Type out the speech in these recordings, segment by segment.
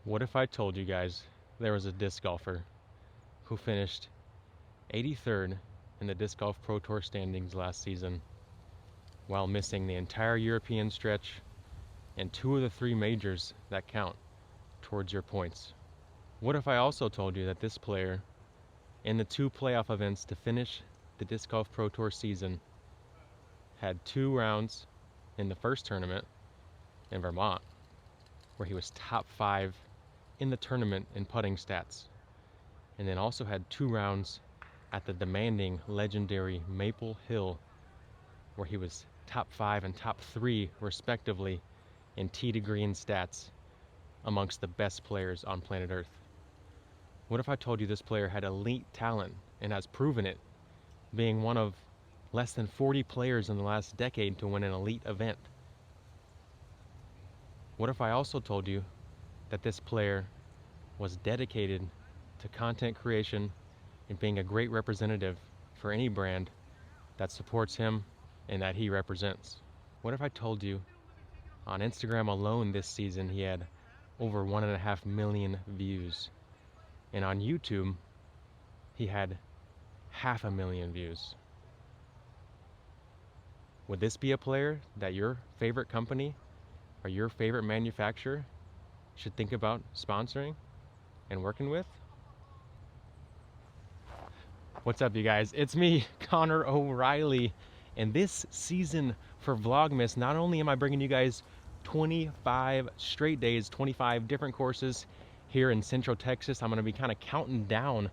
What if I told you guys there was a disc golfer who finished 83rd in the Disc Golf Pro Tour standings last season while missing the entire European stretch and 2 of the 3 majors that count towards your points? What if I also told you that this player, in the 2 playoff events to finish the Disc Golf Pro Tour season, had 2 rounds in the first tournament in Vermont, where he was top 5 in the tournament in putting stats, and then also had 2 rounds at the demanding legendary Maple Hill, where he was top 5 and top 3 respectively in tee to green stats amongst the best players on planet Earth? What if I told you this player had elite talent and has proven it, being one of less than 40 players in the last decade to win an elite event? What if I also told you that this player was dedicated to content creation and being a great representative for any brand that supports him and that he represents? What if I told you on Instagram alone this season he had over 1.5 million views, and on YouTube he had 500,000 views? Would this be a player that your favorite company or your favorite manufacturer should think about sponsoring and working with? What's up, you guys? It's me, Connor O'Reilly, and this season for Vlogmas, not only am I bringing you guys 25 straight days, 25 different courses here in Central Texas, I'm going to be kind of counting down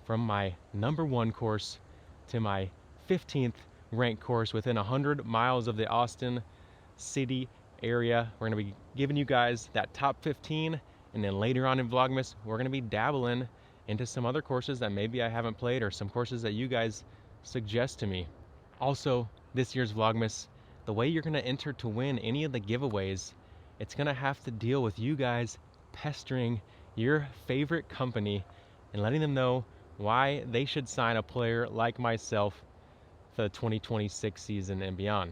from my #1 course to my 15th ranked course within 100 miles of the Austin city area. We're going to be giving you guys that top 15, and then later on in Vlogmas, we're going to be dabbling into some other courses that maybe I haven't played, or some courses that you guys suggest to me. Also, this year's Vlogmas, the way you're going to enter to win any of the giveaways, it's going to have to deal with you guys pestering your favorite company and letting them know why they should sign a player like myself for the 2026 season and beyond.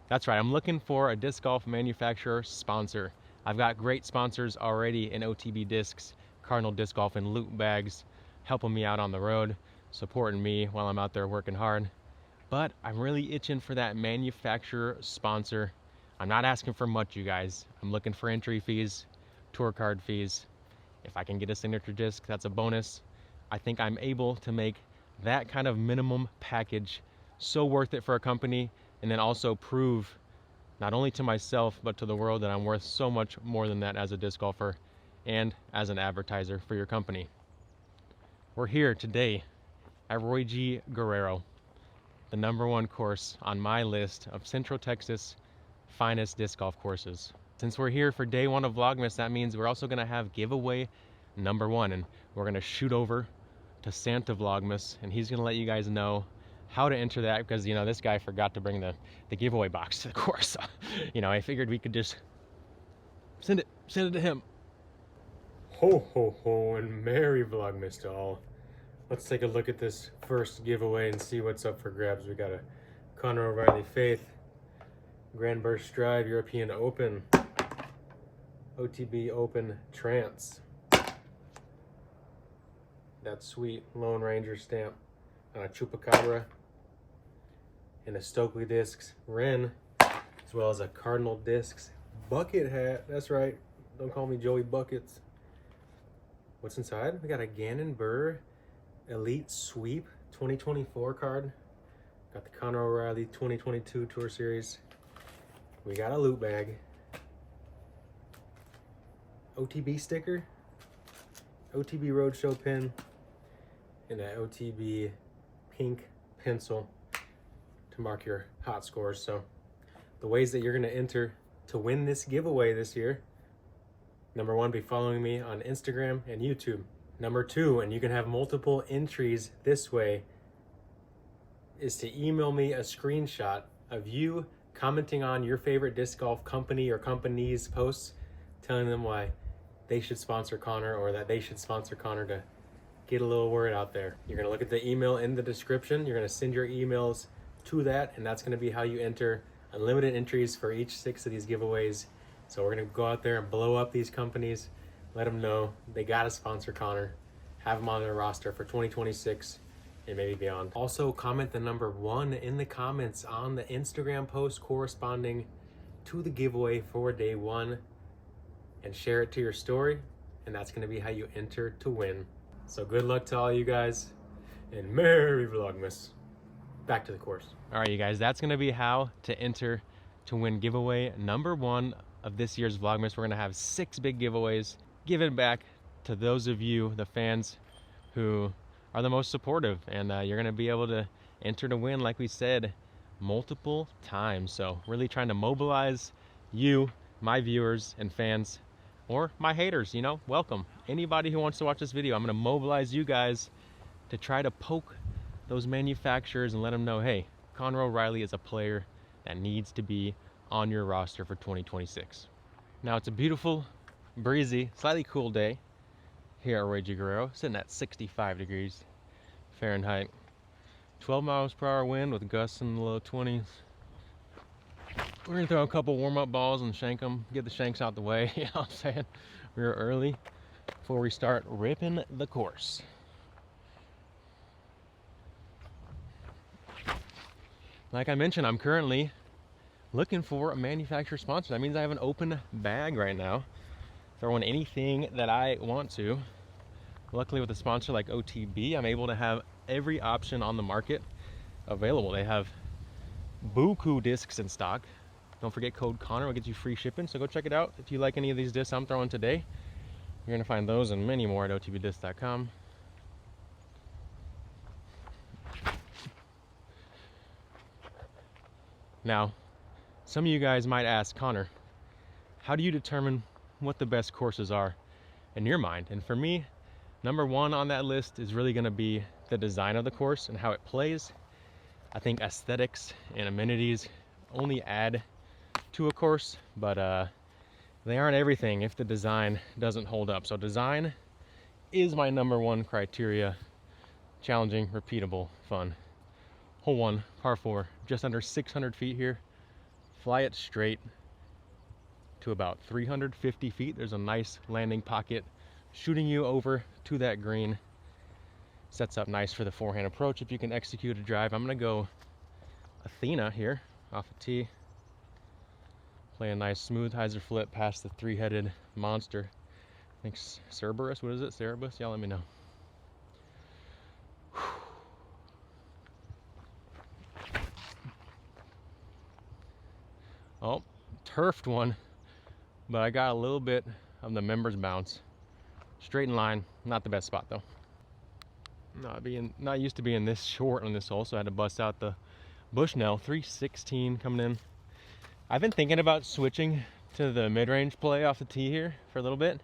That's right, I'm looking for a disc golf manufacturer sponsor. I've got great sponsors already in OTB Discs, Cardinal Disc Golf, and Loop Bags, helping me out on the road, supporting me while I'm out there working hard. But I'm really itching for that manufacturer sponsor. I'm not asking for much, you guys. I'm looking for entry fees, tour card fees. If I can get a signature disc, that's a bonus. I think I'm able to make that kind of minimum package so worth it for a company, and then also prove not only to myself but to the world that I'm worth so much more than that as a disc golfer and as an advertiser for your company. We're here today at Roy G. Guerrero, the #1 course on my list of Central Texas finest disc golf courses. Since we're here for day 1 of Vlogmas, that means we're also going to have giveaway #1, and we're going to shoot over to Santa Vlogmas, and he's going to let you guys know how to enter that, because this guy forgot to bring the giveaway box to the course. So, I figured we could just send it to him. Ho ho ho, and Merry Vlogmas to all. Let's take a look at this first giveaway and see what's up for grabs. We got a Connor O'Reilly Faith, Grand Burst Drive European Open, OTB Open Trance, that sweet Lone Ranger stamp on a Chupacabra, and a Stokely Discs Wren, as well as a Cardinal Discs bucket hat. That's right, don't call me Joey Buckets. What's inside? We got a Gannon Burr Elite Sweep 2024 card. Got the Connor O'Reilly 2022 Tour Series. We got a loot bag, OTB sticker, OTB Roadshow pin, and an OTB pink pencil to mark your hot scores. So the ways that you're going to enter to win this giveaway this year: #1, be following me on Instagram and YouTube. #2, and you can have multiple entries this way, is to email me a screenshot of you commenting on your favorite disc golf company or companies' posts, telling them why they should sponsor Connor, or that they should sponsor Connor, to get a little word out there. You're going to look at the email in the description. You're going to send your emails to that, and that's going to be how you enter unlimited entries for each 6 of these giveaways. So we're going to go out there and blow up these companies. let them know they got to sponsor Connor, have him on their roster for 2026 and maybe beyond. Also, comment the number 1 in the comments on the Instagram post corresponding to the giveaway for day 1 and share it to your story, and that's going to be how you enter to win. So good luck to all you guys, and Merry Vlogmas. Back to the course. All right, you guys, that's going to be how to enter to win giveaway number 1 of this year's Vlogmas. We're going to have 6 big giveaways given back to those of you, the fans, who are the most supportive, and you're going to be able to enter to win, like we said, multiple times. So really trying to mobilize you, my viewers and fans, or my haters, you know, welcome. Anybody who wants to watch this video, I'm going to mobilize you guys to try to poke those manufacturers and let them know, hey, Connor O'Reilly is a player that needs to be on your roster for 2026. Now, it's a beautiful, breezy, slightly cool day here at Roy G. Guerrero, sitting at 65 degrees Fahrenheit. 12 miles per hour wind with gusts in the low 20s. We're gonna throw a couple warm-up balls and shank them, get the shanks out the way. You know what I'm saying? We're early before we start ripping the course. Like I mentioned, I'm currently looking for a manufacturer sponsor. That means I have an open bag right now. Throw in anything that I want to. Luckily, with a sponsor like OTB, I'm able to have every option on the market available. They have buku discs in stock. Don't forget code Connor will get you free shipping, so go check it out. If you like any of these discs I'm throwing today, you're gonna find those and many more at otbdisc.com. Now, some of you guys might ask, Connor, how do you determine what the best courses are in your mind? And for me, number 1 on that list is really going to be the design of the course and how it plays. I think aesthetics and amenities only add to a course, but they aren't everything if the design doesn't hold up. So design is my number 1 criteria. Challenging, repeatable, fun. Hole 1, par 4, just under 600 feet here. Fly it straight to about 350 feet. There's a nice landing pocket shooting you over to that green. Sets up nice for the forehand approach if you can execute a drive. I'm gonna go Athena here off a tee. Play a nice smooth hyzer flip past the 3-headed monster. I think Cerberus, what is it? Cerebus? Y'all let me know. Oh, turfed one, but I got a little bit of the members bounce. Straight in line, not the best spot though. Not used to being this short on this hole, so I had to bust out the Bushnell. 316 coming in. I've been thinking about switching to the mid-range play off the tee here for a little bit,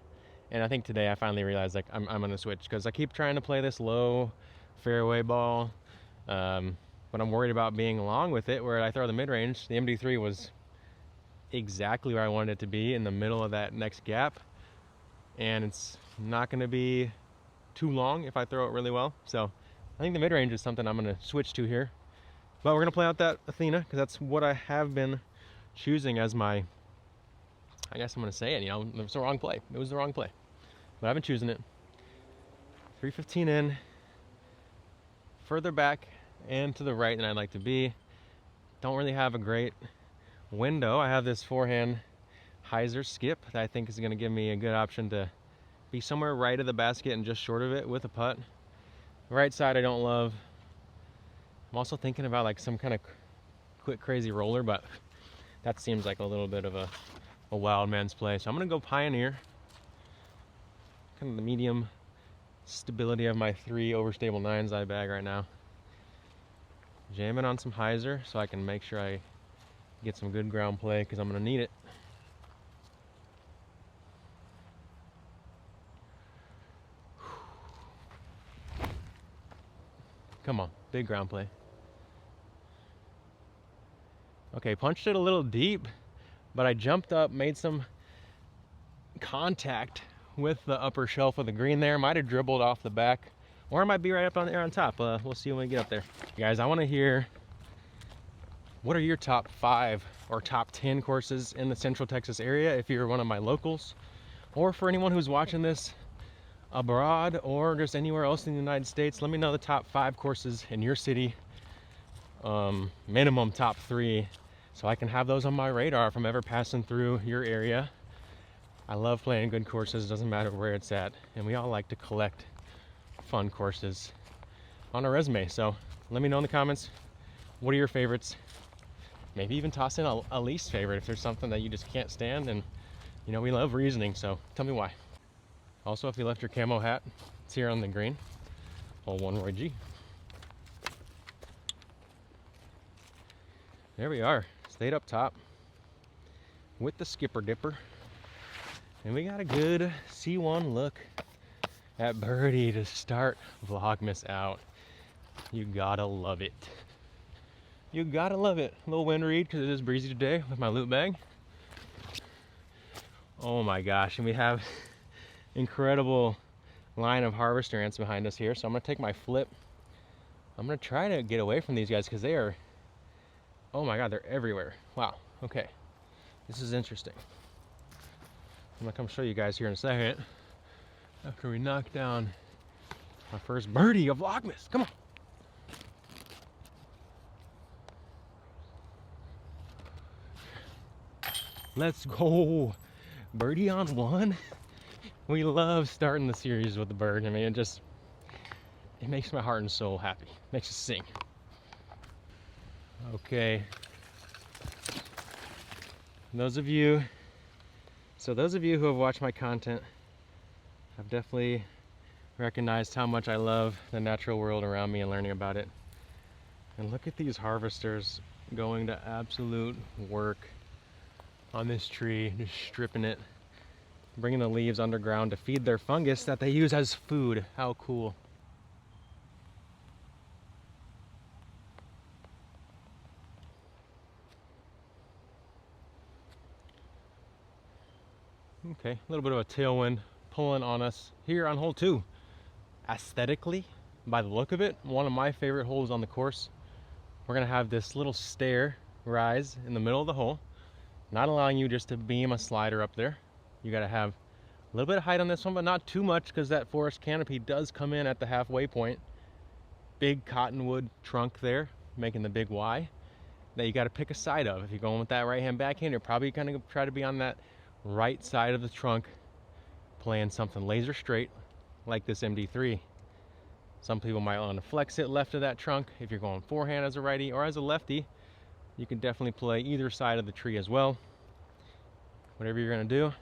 and I think today I finally realized like I'm gonna switch, because I keep trying to play this low fairway ball, but I'm worried about being long with it. Where I throw the mid-range, the MD3 was exactly where I wanted it to be, in the middle of that next gap, and it's not going to be too long if I throw it really well. So I think the mid-range is something I'm going to switch to here, but we're going to play out that Athena because that's what I have been choosing as my, I guess I'm going to say it, you know, it was the wrong play. It was the wrong play, but I've been choosing it. 315 in, further back and to the right than I'd like to be. Don't really have a great window. I have this forehand hyzer skip that I think is going to give me a good option to be somewhere right of the basket and just short of it with a putt. The right side I don't love. I'm also thinking about like some kind of quick crazy roller, but that seems like a little bit of a wild man's play. So I'm going to go Pioneer. Kind of the medium stability of my 3 overstable 9s I bag right now. Jamming on some hyzer so I can make sure I get some good ground play, because I'm going to need it. Come on, big ground play. Okay, punched it a little deep, but I jumped up, made some contact with the upper shelf of the green there. Might have dribbled off the back, or I might be right up on there on top. We'll see when we get up there. Guys, I want to hear, what are your top 5 or top 10 courses in the Central Texas area if you're one of my locals, Or for anyone who's watching this abroad or just anywhere else in the United States, let me know the top 5 courses in your city, minimum top 3, so I can have those on my radar if I'm ever passing through your area. I love playing good courses, doesn't matter where it's at, and we all like to collect fun courses on a resume. So let me know in the comments, what are your favorites? Maybe even toss in a least favorite if there's something that you just can't stand. And you know, we love reasoning, so tell me why. Also, if you left your camo hat, it's here on the green. Hole 1 Roy G. There we are, stayed up top with the skipper dipper. And we got a good C1 look at birdie to start Vlogmas out. You gotta love it. You gotta love it. A little wind read because it is breezy today with my loot bag. Oh my gosh, and we have incredible line of harvester ants behind us here. So I'm gonna take my flip. I'm gonna try to get away from these guys because they are, oh my God, they're everywhere. Wow, okay. This is interesting. I'm gonna come show you guys here in a second after we knock down our first birdie of Vlogmas. Come on. Let's go. Birdie on 1. We love starting the series with the bird. I mean, it makes my heart and soul happy. Makes us sing. Okay. Those of you who have watched my content have definitely recognized how much I love the natural world around me and learning about it. And look at these harvesters going to absolute work on this tree, just stripping it, bringing the leaves underground to feed their fungus that they use as food. How cool. Okay, a little bit of a tailwind pulling on us here on hole 2. Aesthetically, by the look of it, one of my favorite holes on the course. We're gonna have this little stair rise in the middle of the hole, not allowing you just to beam a slider up there. You gotta have a little bit of height on this one, but not too much because that forest canopy does come in at the halfway point. Big cottonwood trunk there, making the big Y that you gotta pick a side of. If you're going with that right hand backhand, you're probably gonna try to be on that right side of the trunk, playing something laser straight like this MD3. Some people might want to flex it left of that trunk. If you're going forehand as a righty or as a lefty, you can definitely play either side of the tree as well. Whatever you're going to do,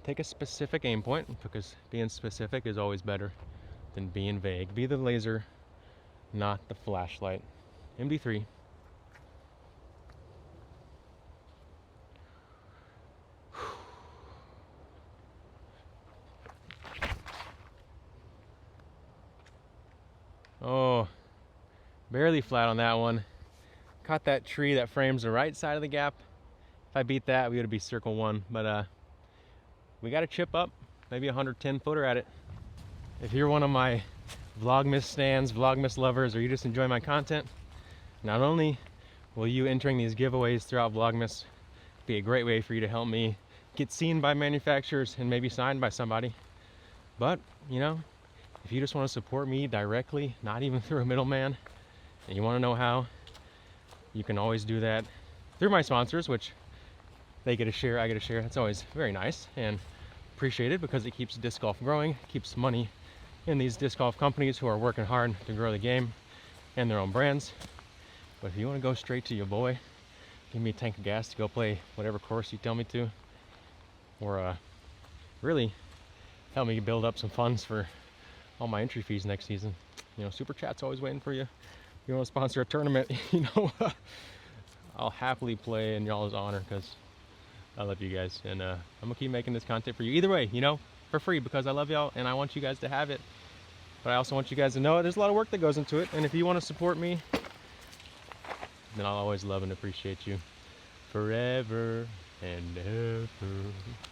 take a specific aim point, because being specific is always better than being vague. Be the laser, not the flashlight. MD3. Oh, barely flat on that one. Caught that tree that frames the right side of the gap. If I beat that, we would be circle 1. But we got to chip up, maybe a 110 footer at it. If you're one of my Vlogmas stands, Vlogmas lovers, or you just enjoy my content, not only will you entering these giveaways throughout Vlogmas be a great way for you to help me get seen by manufacturers and maybe signed by somebody, but you know, if you just want to support me directly, not even through a middleman, and you want to know how, you can always do that through my sponsors, which they get a share, I get a share. That's always very nice and appreciated because it keeps disc golf growing, keeps money in these disc golf companies who are working hard to grow the game and their own brands. But if you want to go straight to your boy, give me a tank of gas to go play whatever course you tell me to, or really help me build up some funds for all my entry fees next season. You know, Super Chat's always waiting for you. If you want to sponsor a tournament, you know, I'll happily play in y'all's honor because I love you guys. And I'm going to keep making this content for you. Either way, you know, for free because I love y'all and I want you guys to have it. But I also want you guys to know there's a lot of work that goes into it. And if you want to support me, then I'll always love and appreciate you forever and ever.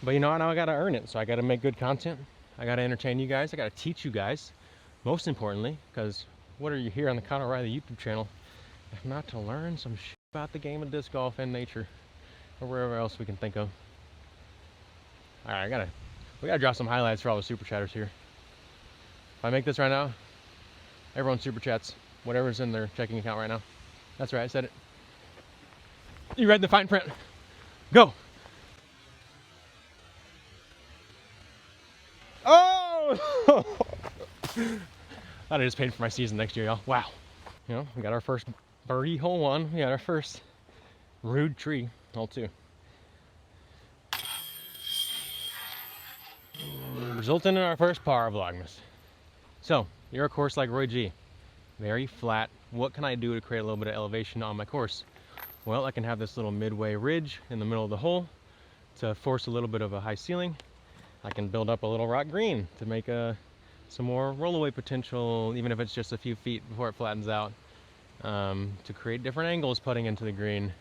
But you know, now I got to earn it. So I got to make good content. I got to entertain you guys. I got to teach you guys, most importantly, because what are you here on the Connor Riley YouTube channel if not to learn some shit about the game of disc golf and nature, or wherever else we can think of. All right, I got to We gotta drop some highlights for all the super chatters here. If I make this right now, everyone super chats whatever's in their checking account right now. That's right, I said it. You read the fine print. Go! Oh! I just paid for my season next year, y'all. Wow. You know, we got our first birdie, hole 1. We got our first rude tree, hole 2. Resulting in our first par Vlogmas. So, you're a course like Roy G. Very flat. What can I do to create a little bit of elevation on my course? Well, I can have this little midway ridge in the middle of the hole to force a little bit of a high ceiling. I can build up a little rock green to make some more rollaway potential, even if it's just a few feet before it flattens out, to create different angles putting into the green.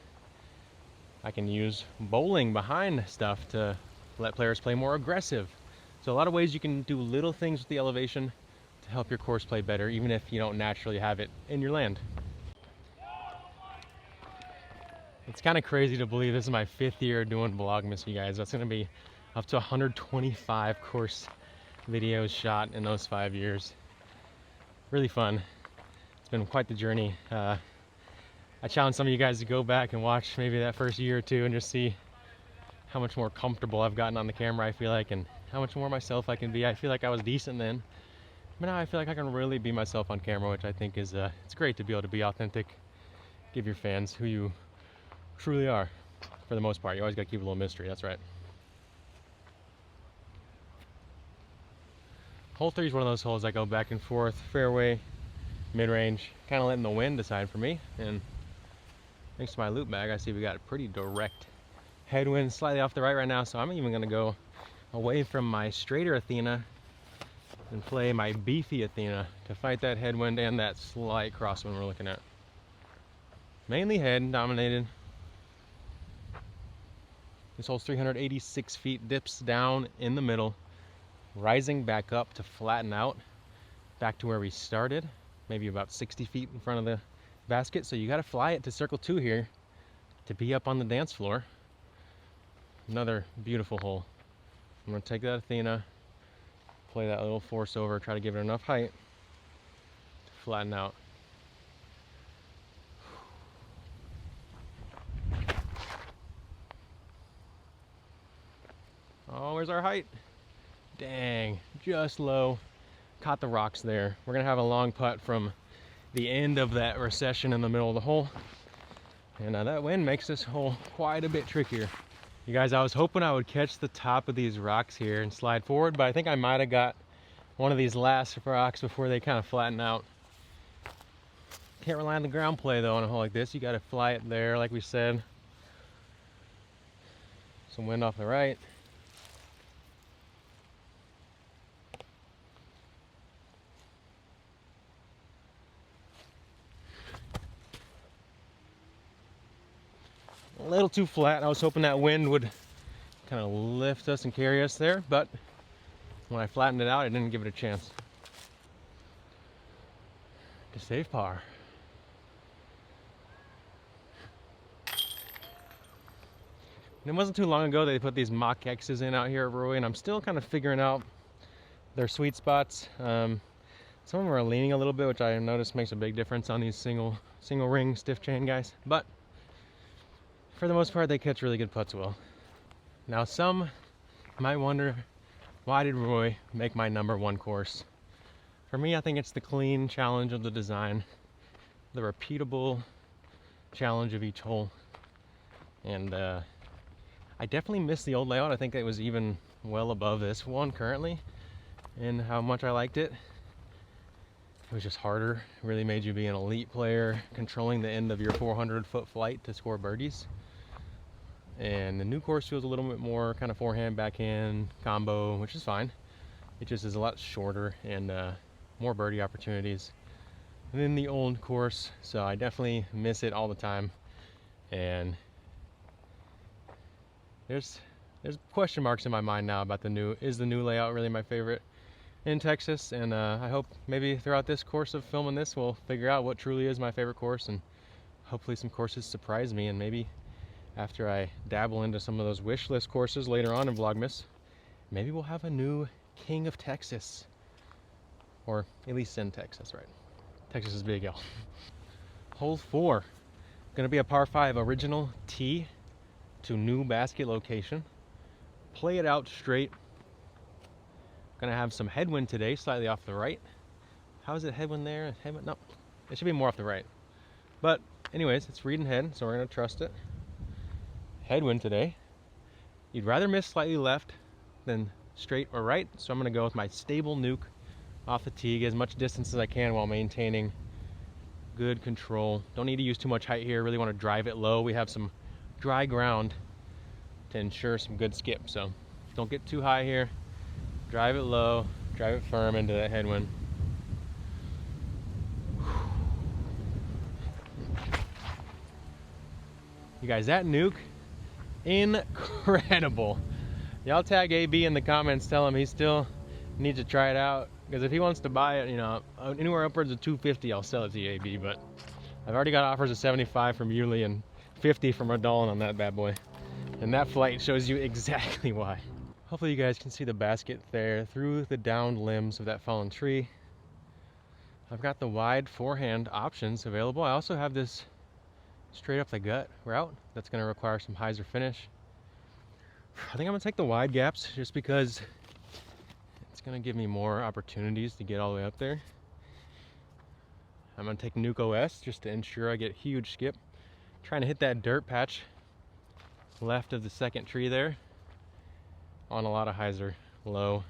I can use bowling behind stuff to let players play more aggressive. So a lot of ways you can do little things with the elevation to help your course play better, even if you don't naturally have it in your land. It's kind of crazy to believe this is my 5th year doing Vlogmas, you guys. That's going to be up to 125 course videos shot in those 5 years. Really fun. It's been quite the journey. I challenge some of you guys to go back and watch maybe that first year or two and just see how much more comfortable I've gotten on the camera, I feel like, and how much more myself I can be. I feel like I was decent then, but now I feel like I can really be myself on camera, which I think is, it's great to be able to be authentic, give your fans who you truly are. For the most part, you always got to keep a little mystery, that's right. Hole 3 is one of those holes that go back and forth, fairway, mid-range, kind of letting the wind decide for me. And thanks to my loop bag, I see we got a pretty direct headwind slightly off the right now, so I'm even going to go away from my straighter Athena and play my beefy Athena to fight that headwind and that slight crosswind we're looking at. Mainly head dominated. This hole's 386 feet, dips down in the middle, rising back up to flatten out back to where we started, maybe about 60 feet in front of the basket. So you got to fly it to circle 2 here to be up on the dance floor. Another beautiful hole. I'm going to take that Athena, play that little force over, try to give it enough height to flatten out. Oh, where's our height? Dang, just low. Caught the rocks there. We're gonna have a long putt from the end of that recession in the middle of the hole. And that wind makes this hole quite a bit trickier. You guys, I was hoping I would catch the top of these rocks here and slide forward, but I think I might have got one of these last rocks before they kind of flatten out. Can't rely on the ground play though on a hole like this. You gotta fly it there, like we said. Some wind off the right. A little too flat. I was hoping that wind would kind of lift us and carry us there, but when I flattened it out, I didn't give it a chance to save par. And it wasn't too long ago they put these mock X's in out here at Roy, and I'm still kind of figuring out their sweet spots. Some of them are leaning a little bit, which I noticed makes a big difference on these single ring stiff chain guys, but for the most part, they catch really good putts well. Now, some might wonder, why did Roy make my #1 course? For me, I think it's the clean challenge of the design, the repeatable challenge of each hole. And I definitely miss the old layout. I think it was even well above this one currently in how much I liked it. It was just harder. It really made you be an elite player, controlling the end of your 400-foot flight to score birdies. And the new course feels a little bit more kind of forehand, backhand combo, which is fine. It just is a lot shorter and more birdie opportunities than the old course. So I definitely miss it all the time. And there's question marks in my mind now about the new layout really my favorite in Texas? And I hope maybe throughout this course of filming this, we'll figure out what truly is my favorite course, and hopefully some courses surprise me. And maybe after I dabble into some of those wish list courses later on in Vlogmas, maybe we'll have a new king of Texas, or at least in Texas, right? Texas is big, y'all. Hole 4, gonna be a par 5 original tee to new basket location. Play it out straight. Gonna have some headwind today, slightly off the right. How is it headwind there? Headwind? No, it should be more off the right. But anyways, it's reading head, so we're gonna trust it. Headwind today. You'd rather miss slightly left than straight or right, so I'm gonna go with my stable nuke off the tee, get as much distance as I can while maintaining good control. Don't need to use too much height here. Really want to drive it low. We have some dry ground to ensure some good skip, so don't get too high here. Drive it low, drive it firm into that headwind. You guys, that nuke, incredible. Y'all tag AB in the comments, tell him he still needs to try it out, because if he wants to buy it, you know, anywhere upwards of $250, I'll sell it to you, AB. But I've already got offers of $75 from Yuli and $50 from Radolin on that bad boy, and that flight shows you exactly why. Hopefully you guys can see the basket there through the downed limbs of that fallen tree. I've got the wide forehand options available. I also have this straight up the gut route that's going to require some hyzer finish. I think I'm going to take the wide gaps just because it's going to give me more opportunities to get all the way up there. I'm going to take Nuke OS just to ensure I get huge skip. Trying to hit that dirt patch left of the second tree there on a lot of hyzer low.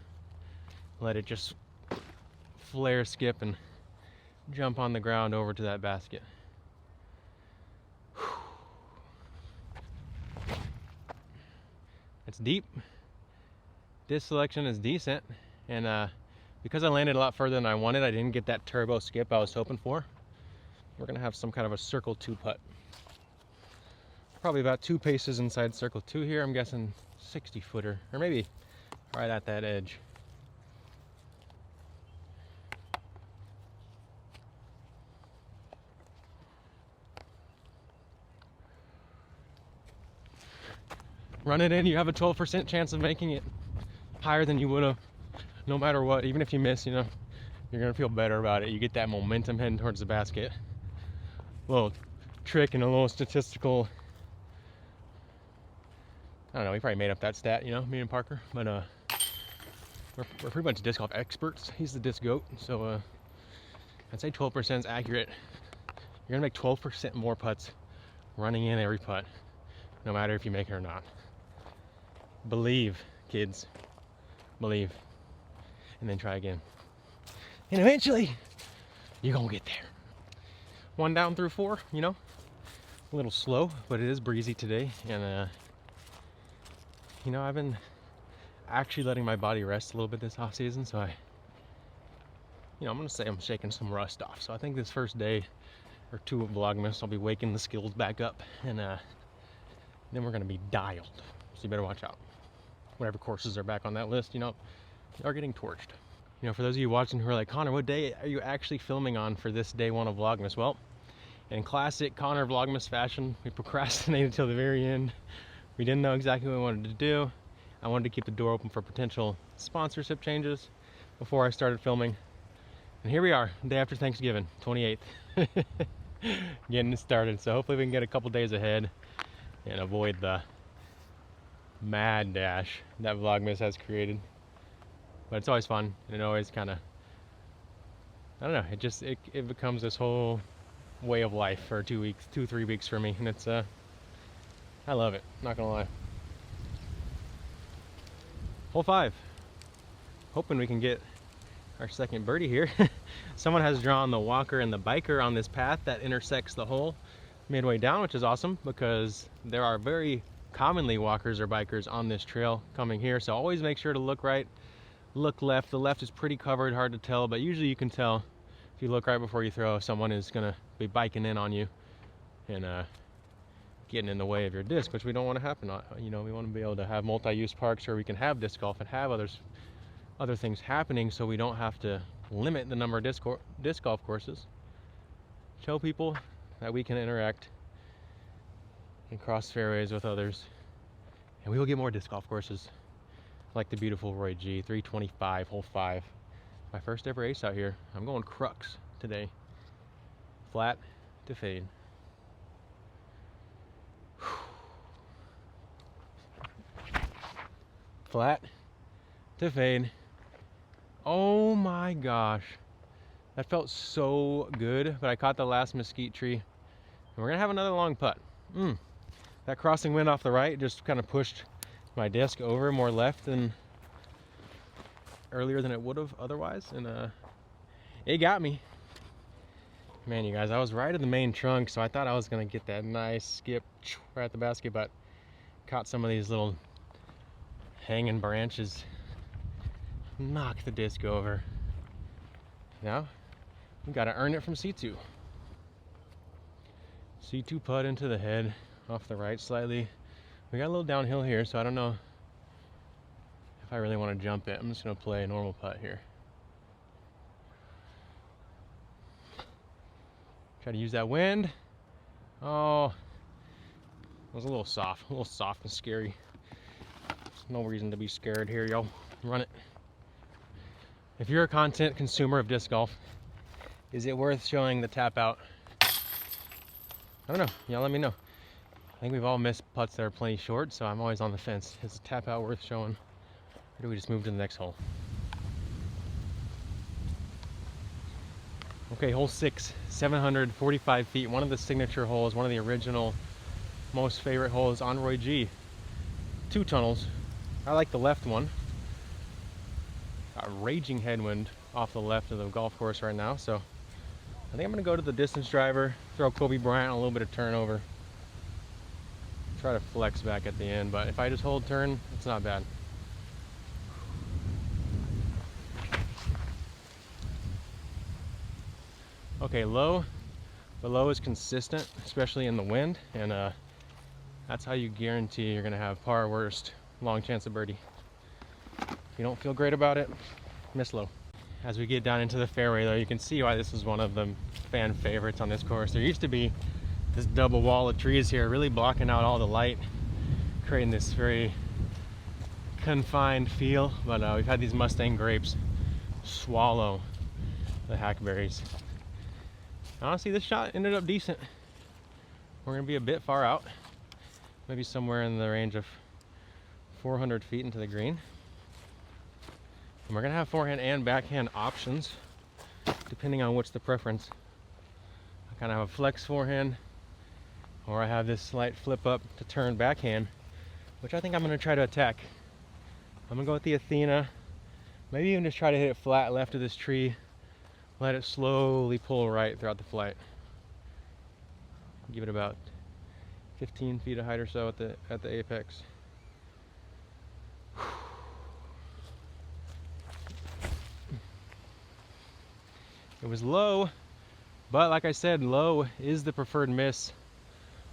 Let it just flare skip and jump on the ground over to that basket. It's deep. Disc selection is decent, and because I landed a lot further than I wanted, I didn't get that turbo skip I was hoping for. We're gonna have some kind of a circle 2 putt. Probably about 2 paces inside circle 2 here. I'm guessing 60 footer, or maybe right at that edge. Run it in, you have a 12% chance of making it higher than you would have, no matter what. Even if you miss, you know, you're gonna feel better about it. You get that momentum heading towards the basket. Little trick and a little statistical, I don't know, we probably made up that stat, you know, me and Parker, but we're pretty much disc golf experts. He's the disc goat, so I'd say 12% is accurate. You're gonna make 12% more putts running in every putt, no matter if you make it or not. Believe, kids, believe, and then try again. And eventually, you're gonna get there. 1 down through 4, you know, a little slow, but it is breezy today, and you know, I've been actually letting my body rest a little bit this off season, so I'm gonna say I'm shaking some rust off. So I think this first day or 2 of Vlogmas, I'll be waking the skills back up, and then we're gonna be dialed. So you better watch out. Whatever courses are back on that list, you know, are getting torched. You know, for those of you watching who are like, Connor, what day are you actually filming on for this day 1 of Vlogmas? Well, in classic Connor Vlogmas fashion, we procrastinated till the very end. We didn't know exactly what we wanted to do. I wanted to keep the door open for potential sponsorship changes before I started filming. And here we are, day after Thanksgiving, 28th. Getting it started. So hopefully we can get a couple days ahead and avoid the mad dash that Vlogmas has created. But it's always fun, and it always kind of, I don't know, it becomes this whole way of life for 2-3 weeks for me, and it's I love it, not gonna lie. Hole 5. Hoping we can get our second birdie here. Someone has drawn the walker and the biker on this path that intersects the hole midway down, which is awesome because there are very commonly walkers or bikers on this trail coming here. So always make sure to look right, look left. The left is pretty covered, hard to tell, but usually you can tell if you look right before you throw. Someone is gonna be biking in on you and getting in the way of your disc, which we don't want to happen. You know, we want to be able to have multi-use parks where we can have disc golf and have other things happening, so we don't have to limit the number of disc golf courses. Show people that we can interact and cross fairways with others, and we will get more disc golf courses. Like the beautiful Roy G, 325, hole 5. My first ever ace out here. I'm going crux today. Flat to fade. Flat to fade. Oh my gosh. That felt so good, but I caught the last mesquite tree. And we're gonna have another long putt. That crossing wind off the right just kind of pushed my disc over more left than earlier than it would have otherwise, and it got me. Man, you guys, I was right in the main trunk, so I thought I was gonna get that nice skip right at the basket, but caught some of these little hanging branches, knock the disc over. Now we gotta earn it from C2. C2 putt into the head off the right slightly. We got a little downhill here, so I don't know if I really want to jump it. I'm just gonna play a normal putt here. Try to use that wind. Oh, it was a little soft and scary. No reason to be scared here, yo. Run it. If you're a content consumer of disc golf, is it worth showing the tap out? I don't know. Y'all let me know. I think we've all missed putts that are plenty short, so I'm always on the fence. Is the tap out worth showing? Or do we just move to the next hole? Okay, hole 6, 745 feet. One of the signature holes, one of the original most favorite holes on Roy G. 2 tunnels. I like the left one. Got a raging headwind off the left of the golf course right now, so I think I'm gonna go to the distance driver, throw Kobe Bryant a little bit of turnover. Try to flex back at the end, but if I just hold turn, it's not bad. Okay, low. The low is consistent, especially in the wind, and that's how you guarantee you're gonna have par worst, long chance of birdie. If you don't feel great about it, miss low. As we get down into the fairway though, you can see why this is one of the fan favorites on this course. There used to be this double wall of trees here, really blocking out all the light, creating this very confined feel, but we've had these Mustang grapes swallow the hackberries. Honestly, this shot ended up decent. We're gonna be a bit far out, maybe somewhere in the range of 400 feet into the green. And we're gonna have forehand and backhand options, depending on what's the preference. I kind of have a flex forehand, or I have this slight flip up to turn backhand, which I think I'm gonna try to attack. I'm gonna go with the Athena, maybe even just try to hit it flat left of this tree, let it slowly pull right throughout the flight. Give it about 15 feet of height or so at the apex. It was low, but like I said, low is the preferred miss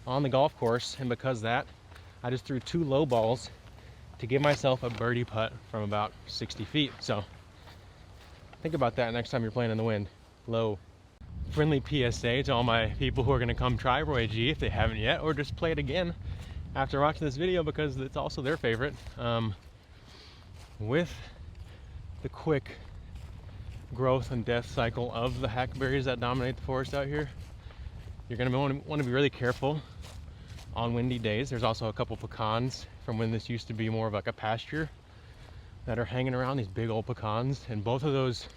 on the golf course, and because of that, I just threw 2 low balls to give myself a birdie putt from about 60 feet. So think about that next time you're playing in the wind. Low. Friendly PSA to all my people who are going to come try Roy G if they haven't yet, or just play it again after watching this video because it's also their favorite. With the quick growth and death cycle of the hackberries that dominate the forest out here, you're going to want to be really careful on windy days. There's also a couple pecans from when this used to be more of like a pasture that are hanging around, these big old pecans, and both of those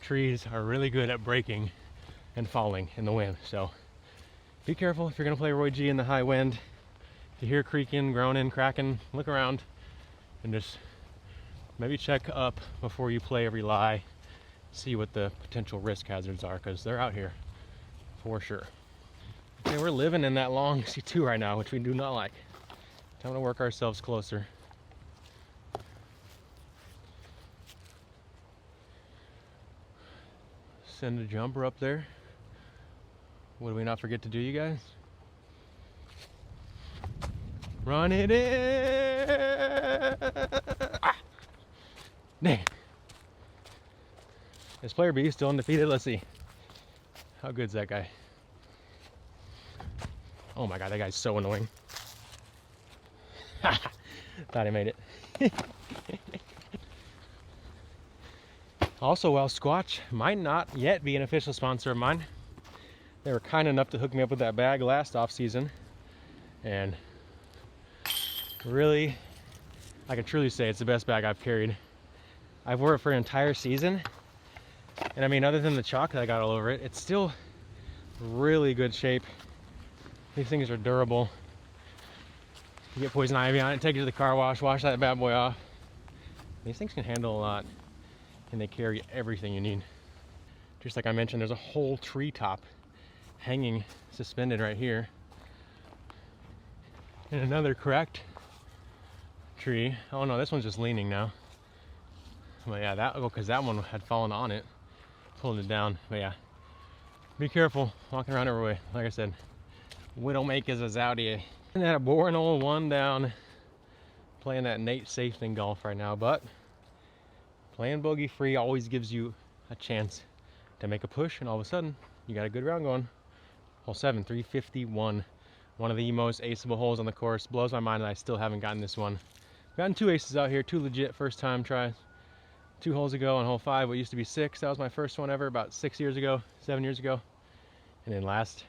trees are really good at breaking and falling in the wind. So be careful if you're going to play Roy G in the high wind. If you hear creaking, groaning, cracking, look around and just maybe check up before you play every lie. See what the potential risk hazards are, because they're out here for sure. Okay, we're living in that long C2 right now, which we do not like. Time to work ourselves closer. Send a jumper up there. What did we not forget to do, you guys? Run it in! Ah! Dang. Is player B still undefeated? Let's see. How good's that guy? Oh my god, that guy's so annoying. Thought I made it. Also, while Squatch might not yet be an official sponsor of mine, they were kind enough to hook me up with that bag last off season, and really, I can truly say it's the best bag I've carried. I've wore it for an entire season, and I mean, other than the chalk that I got all over it, it's still really good shape. These things are durable. You get poison ivy on it, take it to the car wash, wash that bad boy off. These things can handle a lot, and they carry everything you need. Just like I mentioned, there's a whole tree top hanging suspended right here, and another cracked tree. Oh no, this one's just leaning now. But yeah, that, because that one had fallen on it, pulled it down. But yeah, be careful walking around every way. Like I said, Widowmakers is out here. And that boring old one down, playing that Nate safe thing golf right now. But playing bogey free always gives you a chance to make a push, and all of a sudden you got a good round going. Hole 7, 351. One of the most aceable holes on the course. Blows my mind that I still haven't gotten this one. Gotten 2 aces out here, 2 legit first time tries. 2 holes ago on hole 5, what used to be 6. That was my first one ever about 6 years ago, 7 years ago. And then last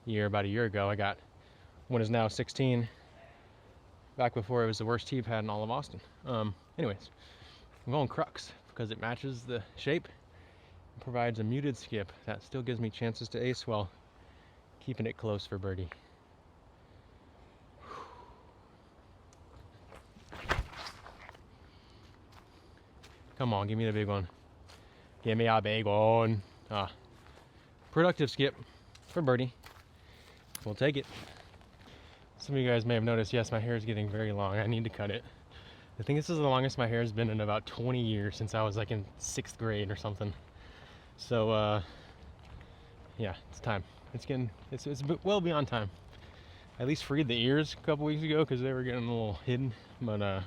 year, about a year ago, I got what is now 16. Back before it was the worst tee pad in all of Austin. Anyways, I'm going crux because it matches the shape. It provides a muted skip that still gives me chances to ace while keeping it close for birdie. Come on, give me the big one. Give me a big one. Productive skip for birdie. We'll take it. Some of you guys may have noticed, yes, my hair is getting very long. I need to cut it. I think this is the longest my hair has been in about 20 years, since I was like in 6th grade or something. So, yeah, it's time. It's well beyond time. I at least freed the ears a couple weeks ago because they were getting a little hidden. But, I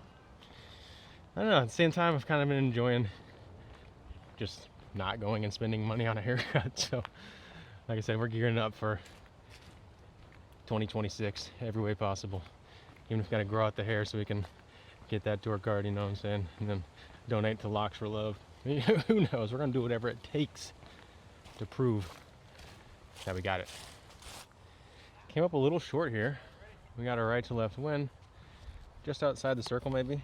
don't know, at the same time, I've kind of been enjoying just not going and spending money on a haircut. So, like I said, we're gearing up for 2026 every way possible. Even if we got to grow out the hair so we can get that tour card, you know what I'm saying? And then donate to Locks for Love. Who knows? We're going to do whatever it takes to prove that we got it. Came up a little short here. We got our right to left wind. Just outside the circle, maybe.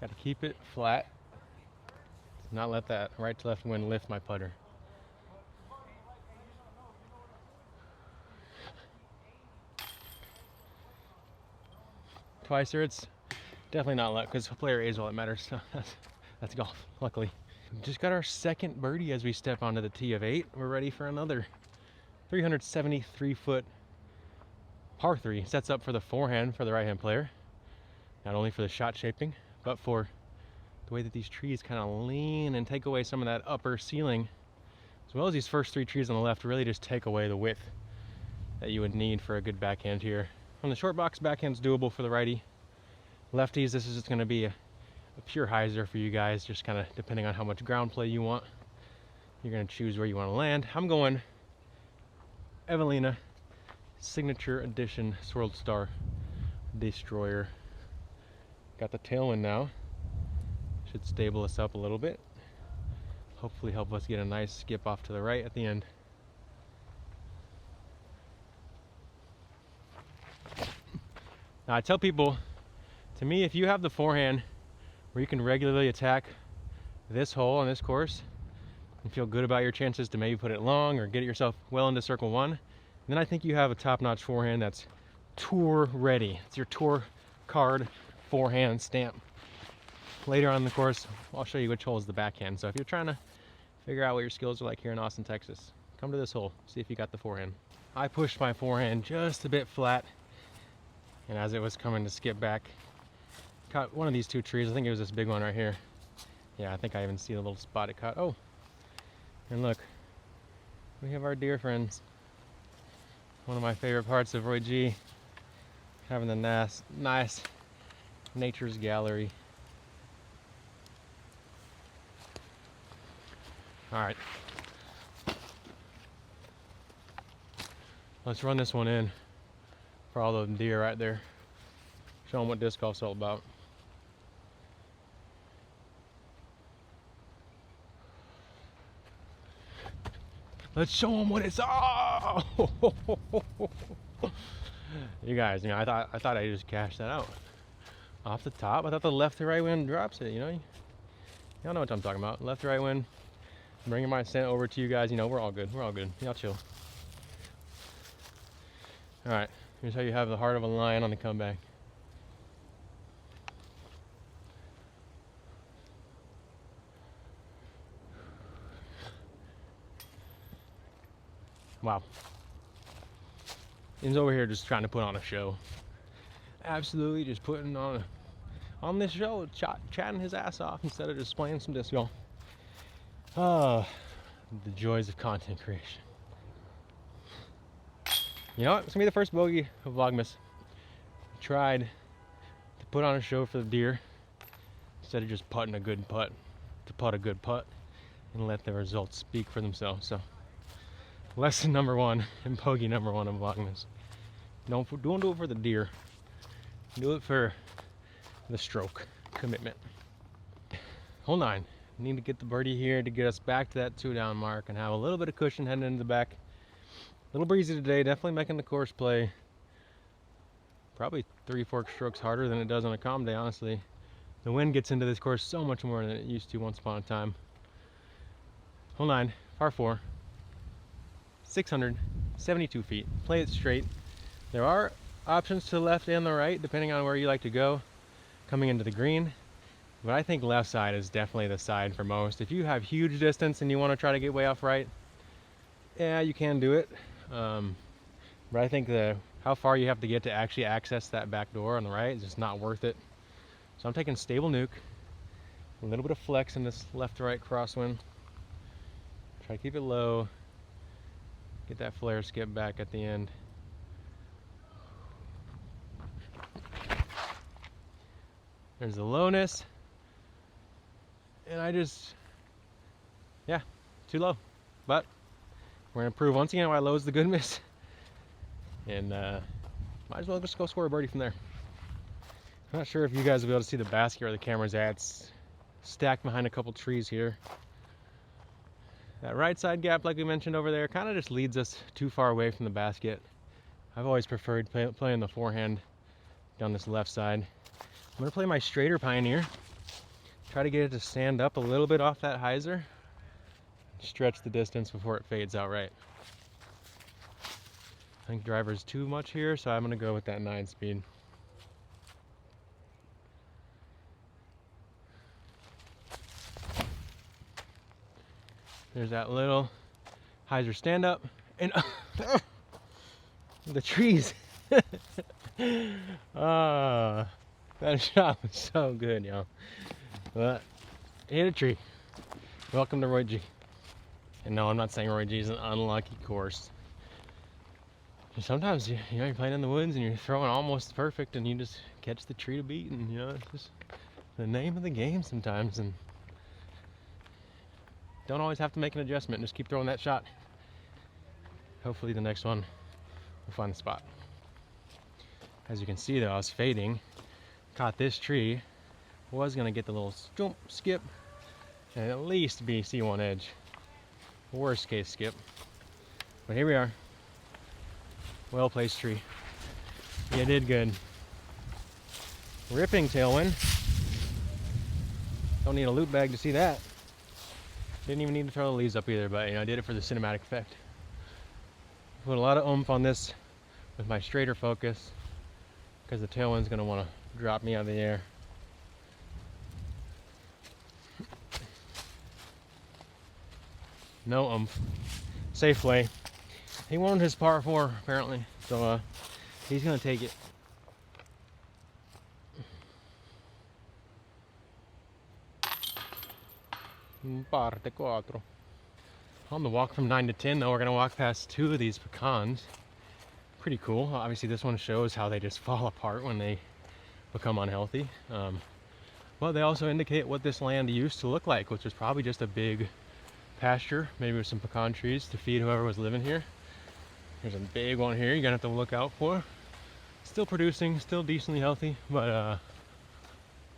Got to keep it flat. Not let that right to left wind lift my putter. Twicer, it's definitely not luck because player A is all that matters. So that's golf, luckily. Just got our second birdie as we step onto the tee of 8. We're ready for another 373-foot par 3. Sets up for the forehand for the right-hand player. Not only for the shot shaping, but for the way that these trees kind of lean and take away some of that upper ceiling, as well as these first 3 trees on the left really just take away the width that you would need for a good backhand here. On the short box, backhand's doable for the righty. Lefties, this is just going to be a pure hyzer for you guys, just kind of depending on how much ground play you want. You're going to choose where you want to land. I'm going Evelina Signature Edition Swirled Star Destroyer. Got the tailwind now. Should stable us up a little bit. Hopefully help us get a nice skip off to the right at the end. Now I tell people, to me, if you have the forehand where you can regularly attack this hole on this course and feel good about your chances to maybe put it long or get yourself well into circle 1, then I think you have a top-notch forehand that's tour ready. It's your tour card forehand stamp. Later on in the course, I'll show you which hole is the backhand. So if you're trying to figure out what your skills are like here in Austin, Texas, come to this hole, see if you got the forehand. I pushed my forehand just a bit flat, and as it was coming to skip back, caught one of these 2 trees. I think it was this big one right here. Yeah, I think I even see a little spot it caught. Oh, and look, we have our deer friends. One of my favorite parts of Roy G, having the nice nature's gallery. All right, let's run this one in for all those deer right there. Show them what disc golf's all about. Let's show them what it's. Oh! You guys, I thought I just cashed that out off the top. I thought the left to right wind drops it. Y'all know what I'm talking about. Left to right wind. Bringing my scent over to you guys. We're all good. We're all good. Y'all chill. All right. Here's how you have the heart of a lion on the comeback. Wow. He's over here just trying to put on a show. Absolutely just putting on this show, chatting his ass off instead of just playing some disc golf. The joys of content creation. You know what? It's gonna be the first bogey of Vlogmas. Tried to put on a show for the deer instead of just putting a good putt, to putt a good putt and let the results speak for themselves. So, lesson number one and bogey number one of Vlogmas: don't do it for the deer. Do it for the stroke commitment. Hole 9. Need to get the birdie here to get us back to that 2-down mark and have a little bit of cushion heading into the back. A little breezy today, definitely making the course play probably 3 fork strokes harder than it does on a calm day, honestly. The wind gets into this course so much more than it used to once upon a time. Hole 9, par 4, 672 feet. Play it straight. There are options to the left and the right, depending on where you like to go coming into the green. But I think left side is definitely the side for most. If you have huge distance and you want to try to get way off right, yeah, you can do it. But I think how far you have to get to actually access that back door on the right is just not worth it. So I'm taking stable nuke, a little bit of flex in this left to right crosswind. Try to keep it low, get that flare skip back at the end. There's the lowness, and yeah, too low. But we're gonna prove once again why low is the good miss, and might as well just go score a birdie from there. I'm not sure if you guys will be able to see the basket where the camera's at. It's stacked behind a couple trees here. That right side gap, like we mentioned over there, kind of just leads us too far away from the basket. I've always preferred playing the forehand down this left side. I'm gonna play my straighter Pioneer. Try to get it to stand up a little bit off that hyzer. Stretch the distance before it fades out right. I think driver's too much here, so I'm gonna go with that 9 speed. There's that little hyzer stand up, and the trees. That shot was so good, y'all. But hit a tree. Welcome to Roy G. And no, I'm not saying Roy G is an unlucky course. Sometimes you're playing in the woods and you're throwing almost perfect and you just catch the tree to beat, and it's just the name of the game sometimes. And don't always have to make an adjustment. Just keep throwing that shot. Hopefully the next one will find the spot. As you can see though, I was fading. Caught this tree, was gonna get the little jump skip and at least be C1 edge. Worst case skip. But here we are. Well placed tree. You did good. Ripping tailwind. Don't need a loop bag to see that. Didn't even need to throw the leaves up either, but I did it for the cinematic effect. Put a lot of oomph on this with my straighter focus, because the tailwind's gonna want to drop me out of the air. No oomph. Safe play. He wanted his par 4 apparently, so he's gonna take it. Parte 4. On the walk from 9 to 10 though, we're gonna walk past 2 of these pecans. Pretty cool. Obviously this one shows how they just fall apart when they become unhealthy. But they also indicate what this land used to look like, which was probably just a big pasture, maybe with some pecan trees to feed whoever was living here. There's a big one here you're gonna have to look out for. Still producing, still decently healthy, but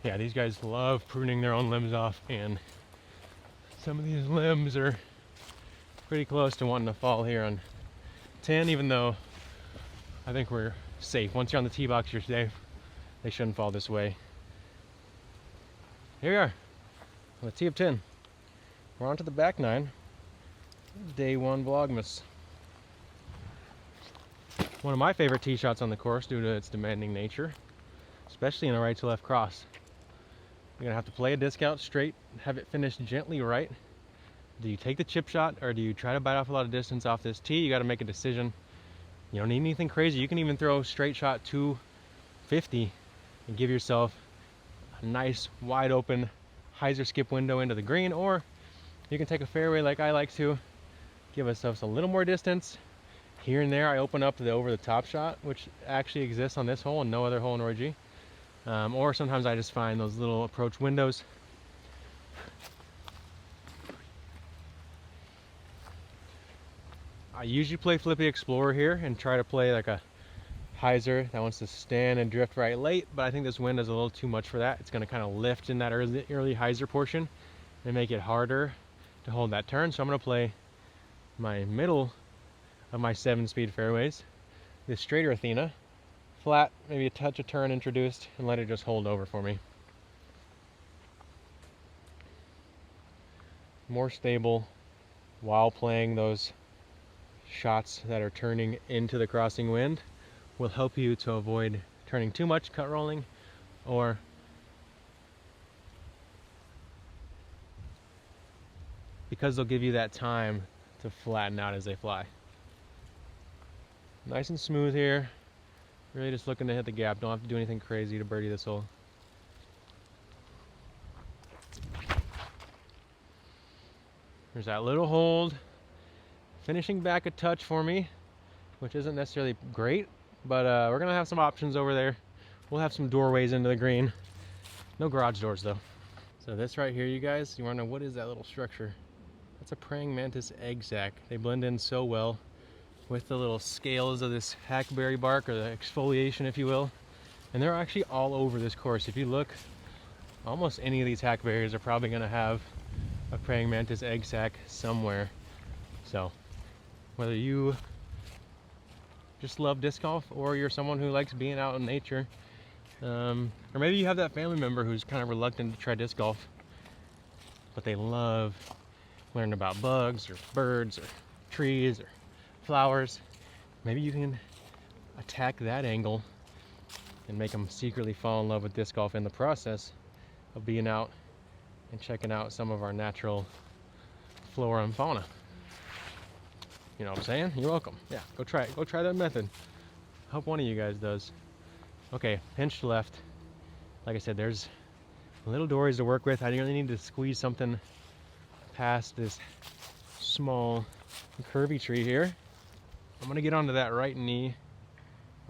yeah, these guys love pruning their own limbs off, and some of these limbs are pretty close to wanting to fall here on 10, even though I think we're safe. Once you're on the tee box, you're safe. They shouldn't fall this way. Here we are on the tee of 10. We're on to the back 9. Day 1 Vlogmas. One of my favorite tee shots on the course due to its demanding nature, especially in a right to left cross. You're gonna have to play a disc out straight, have it finish gently right. Do you take the chip shot or do you try to bite off a lot of distance off this tee? You got to make a decision. You don't need anything crazy. You can even throw straight shot 250 and give yourself a nice wide open hyzer skip window into the green, or you can take a fairway like I like to, give ourselves a little more distance. Here and there I open up the over the top shot, which actually exists on this hole and no other hole in Roy G. Or sometimes I just find those little approach windows. I usually play Flippy Explorer here and try to play like a hyzer that wants to stand and drift right late, but I think this wind is a little too much for that. It's going to kind of lift in that early hyzer portion and make it harder to hold that turn. So I'm going to play my middle of my 7-speed fairways, this straighter Athena, flat, maybe a touch of turn introduced, and let it just hold over for me. More stable while playing those shots that are turning into the crossing wind will help you to avoid turning too much, cut rolling, or because they'll give you that time to flatten out as they fly. Nice and smooth here. Really just looking to hit the gap. Don't have to do anything crazy to birdie this hole. There's that little hold. Finishing back a touch for me, which isn't necessarily great, but we're going to have some options over there. We'll have some doorways into the green. No garage doors though. So this right here, you guys, you want to know what is that little structure? That's a praying mantis egg sac. They blend in so well with the little scales of this hackberry bark, or the exfoliation if you will, and they're actually all over this course. If you look, almost any of these hackberries are probably going to have a praying mantis egg sac somewhere. So whether you just love disc golf or you're someone who likes being out in nature, or maybe you have that family member who's kind of reluctant to try disc golf but they love learning about bugs or birds or trees or flowers, maybe you can attack that angle and make them secretly fall in love with disc golf in the process of being out and checking out some of our natural flora and fauna. You know what I'm saying? You're welcome. Yeah, go try it. Go try that method. Hope one of you guys does. Okay, pinch left. Like I said, there's little dories to work with. I really need to squeeze something past this small curvy tree here. I'm gonna get onto that right knee.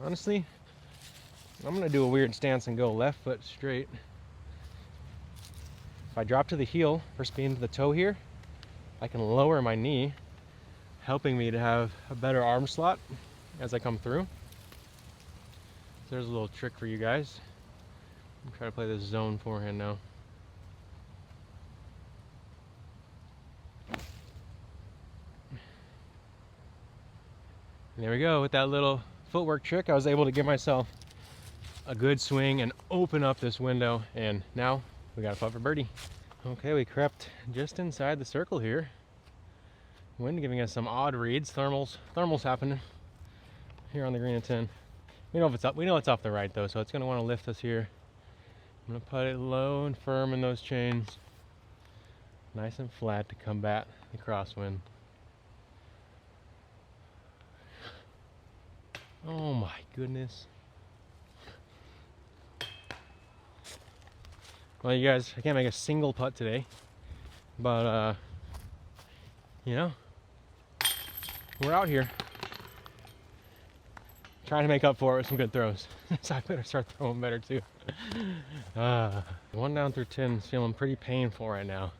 Honestly, I'm gonna do a weird stance and go left foot straight. If I drop to the heel for spin to the toe here, I can lower my knee, helping me to have a better arm slot as I come through. So there's a little trick for you guys. I'm trying to play this zone forehand now. And there we go. With that little footwork trick, I was able to give myself a good swing and open up this window, and now we got a putt for birdie. Okay, we crept just inside the circle here. Wind giving us some odd reads. Thermals happening here on the green at 10. We know if it's up. We know it's off the right though, so it's going to want to lift us here. I'm going to put it low and firm in those chains, nice and flat to combat the crosswind. Oh my goodness. Well, you guys, I can't make a single putt today, but you know, we're out here trying to make up for it with some good throws. So I better start throwing better too. 1 down through 10 is feeling pretty painful right now,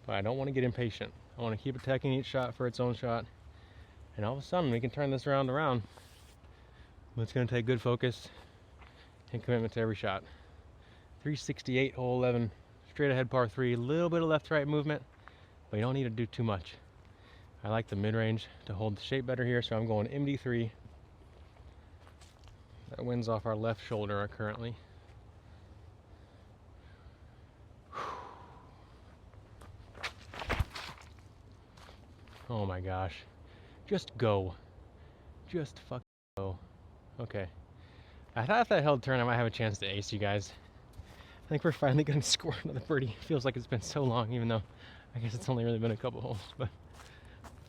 but I don't want to get impatient. I want to keep attacking each shot for its own shot, and all of a sudden we can turn this round around. But it's going to take good focus and commitment to every shot. 368, hole 11, straight ahead par 3, a little bit of left-right movement, but you don't need to do too much. I like the mid-range to hold the shape better here, so I'm going MD3. That wind's off our left shoulder currently. Oh my gosh. Just go. Just fucking go. Okay. I thought if that held turn, I might have a chance to ace you guys. I think we're finally going to score another birdie. Feels like it's been so long, even though I guess it's only really been a couple holes. But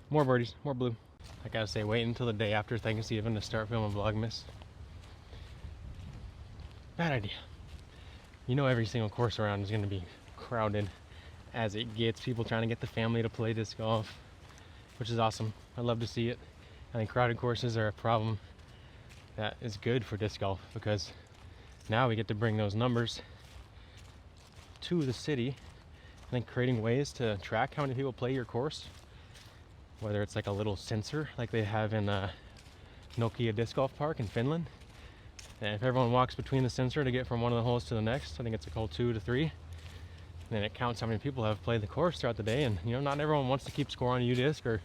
more birdies, more blue. I gotta say, wait until the day after Thanksgiving to start filming Vlogmas. Bad idea. You know every single course around is going to be crowded as it gets. People trying to get the family to play disc golf, which is awesome. I love to see it. I think crowded courses are a problem that is good for disc golf, because now we get to bring those numbers to the city. I think creating ways to track how many people play your course, whether it's like a little sensor like they have in Nokia Disc Golf Park in Finland. And if everyone walks between the sensor to get from one of the holes to the next, I think it's like hole 2 to 3, then it counts how many people have played the course throughout the day. And you know, not everyone wants to keep score on UDisc or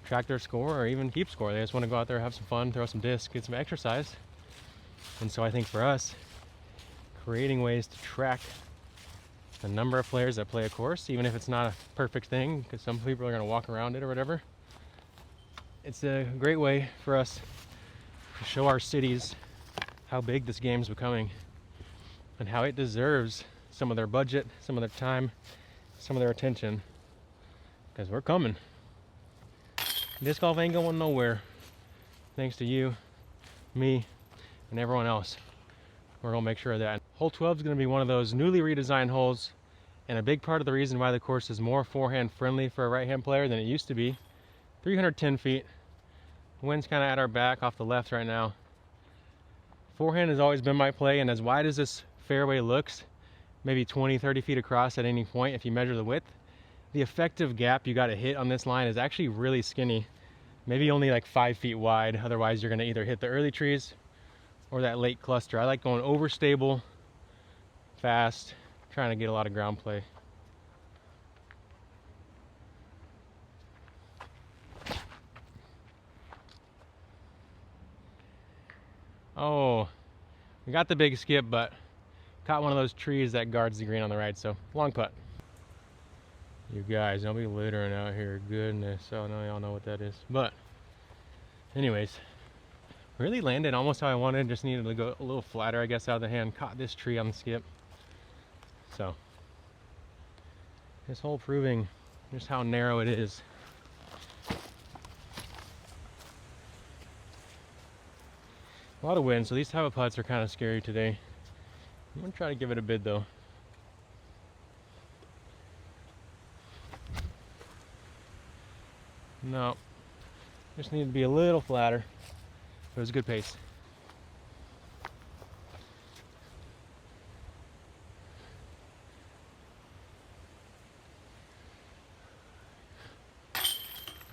track their score or even keep score. They just want to go out there, have some fun, throw some disc, get some exercise. And so I think for us, creating ways to track the number of players that play a course, even if it's not a perfect thing, because some people are going to walk around it or whatever, it's a great way for us to show our cities how big this game's becoming and how it deserves some of their budget, some of their time, some of their attention, because we're coming. Disc golf ain't going nowhere thanks to you, me, and everyone else. We're gonna make sure of that. Hole 12 is gonna be one of those newly redesigned holes, and a big part of the reason why the course is more forehand friendly for a right-hand player than it used to be. 310 feet. The wind's kind of at our back off the left right now. Forehand has always been my play, and as wide as this fairway looks, maybe 20-30 feet across at any point if you measure the width, the effective gap you got to hit on this line is actually really skinny, maybe only like 5 feet wide. Otherwise you're going to either hit the early trees or that late cluster. I like going overstable, fast, trying to get a lot of ground play. Oh, we got the big skip, but caught one of those trees that guards the green on the right, so long putt. You guys, don't be littering out here. Goodness, I know y'all know what that is. But anyways, really landed almost how I wanted. Just needed to go a little flatter, I guess, out of the hand. Caught this tree on the skip. So this hole proving just how narrow it is. A lot of wind, so these type of putts are kind of scary today. I'm gonna try to give it a bid though. No, just need to be a little flatter. It was a good pace.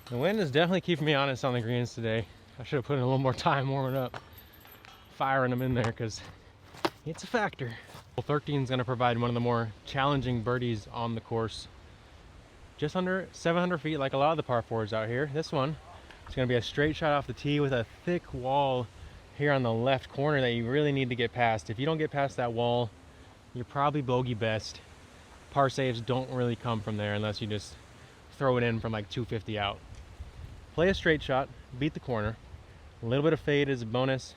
The wind is definitely keeping me honest on the greens today. I should have put in a little more time warming up, firing them in there, because it's a factor. Hole 13 is going to provide one of the more challenging birdies on the course. Just under 700 feet, like a lot of the par 4s out here. This one is going to be a straight shot off the tee with a thick wall here on the left corner that you really need to get past. If you don't get past that wall, you're probably bogey best. Par saves don't really come from there unless you just throw it in from like 250 out. Play a straight shot, beat the corner. A little bit of fade is a bonus.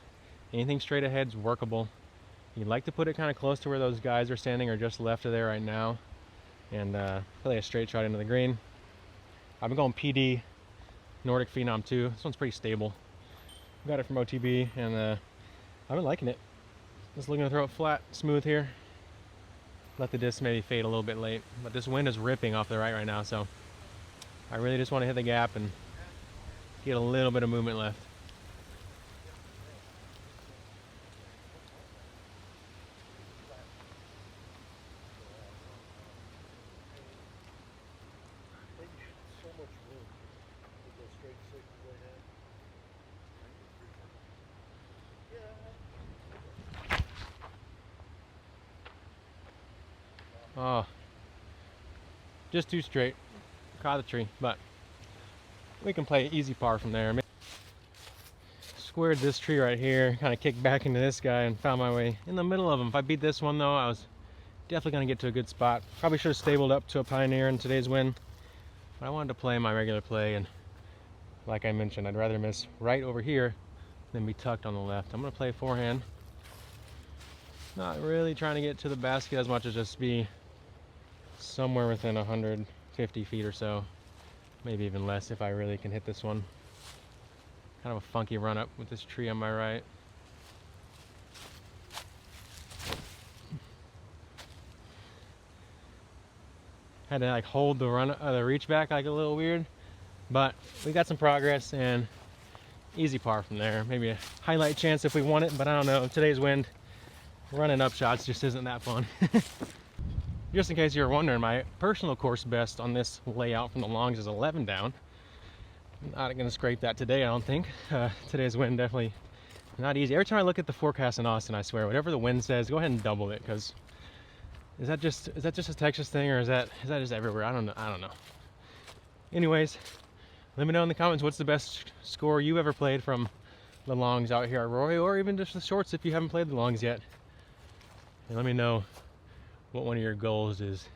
Anything straight ahead is workable. You'd like to put it kind of close to where those guys are standing, or just left of there right now, and play a straight shot into the green. I've been going PD Nordic Phenom 2. This one's pretty stable. Got it from OTB, and I've been liking it. Just looking to throw it flat, smooth here. Let the disc maybe fade a little bit late, but this wind is ripping off the right now, so I really just want to hit the gap and get a little bit of movement left. Oh, just too straight. Caught the tree, but we can play easy par from there. Squared this tree right here, kind of kicked back into this guy and found my way in the middle of them. If I beat this one though, I was definitely going to get to a good spot. Probably should have stabled up to a Pioneer in today's win, but I wanted to play my regular play, and like I mentioned, I'd rather miss right over here than be tucked on the left. I'm going to play forehand. Not really trying to get to the basket as much as just be somewhere within 150 feet or so. Maybe even less if I really can hit this one. Kind of a funky run up with this tree on my right. Had to like hold the reach back like a little weird, but we got some progress and easy par from there. Maybe a highlight chance if we won it, but I don't know. Today's wind, running up shots just isn't that fun. Just in case you were wondering, my personal course best on this layout from the longs is 11 down. Not gonna scrape that today, I don't think. Today's wind definitely not easy. Every time I look at the forecast in Austin, I swear, whatever the wind says, go ahead and double it, because is that just a Texas thing, or is that just everywhere? I don't know. Anyways, let me know in the comments what's the best score you've ever played from the longs out here at Roy, or even just the shorts if you haven't played the longs yet. And let me know what one of your goals is.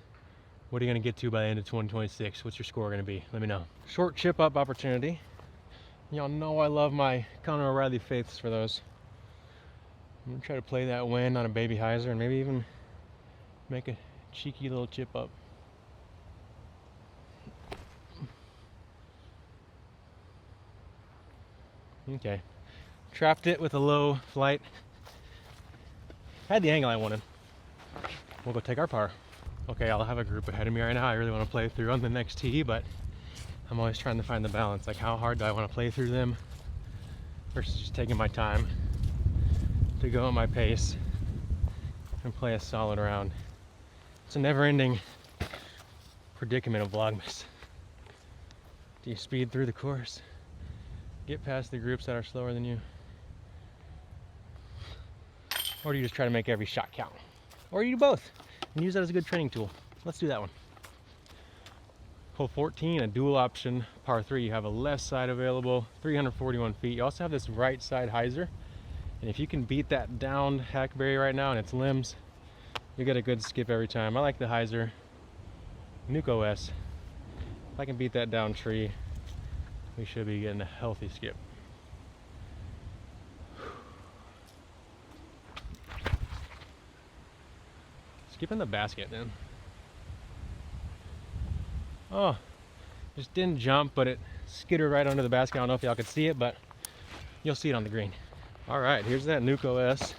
What are you going to get to by the end of 2026? What's your score going to be? Let me know. Short chip up opportunity. Y'all know I love my Connor O'Reilly faiths for those. I'm going to try to play that wind on a baby hyzer and maybe even make a cheeky little chip up. Okay. Trapped it with a low flight. Had the angle I wanted. We'll go take our par. Okay, I'll have a group ahead of me right now. I really want to play through on the next tee, but I'm always trying to find the balance. Like, how hard do I want to play through them versus just taking my time to go at my pace and play a solid round. It's a never-ending predicament of Vlogmas. Do you speed through the course? Get past the groups that are slower than you? Or do you just try to make every shot count? Or you do both and use that as a good training tool. Let's do that one. Hole 14, a dual option par 3. You have a left side available, 341 feet. You also have this right side hyzer, and if you can beat that down hackberry right now and its limbs, you get a good skip every time. I like the hyzer. Nuke OS. If I can beat that down tree, we should be getting a healthy skip. Skip in the basket, then. Oh, just didn't jump, but it skittered right under the basket. I don't know if y'all could see it, but you'll see it on the green. All right, here's that Nuke OS.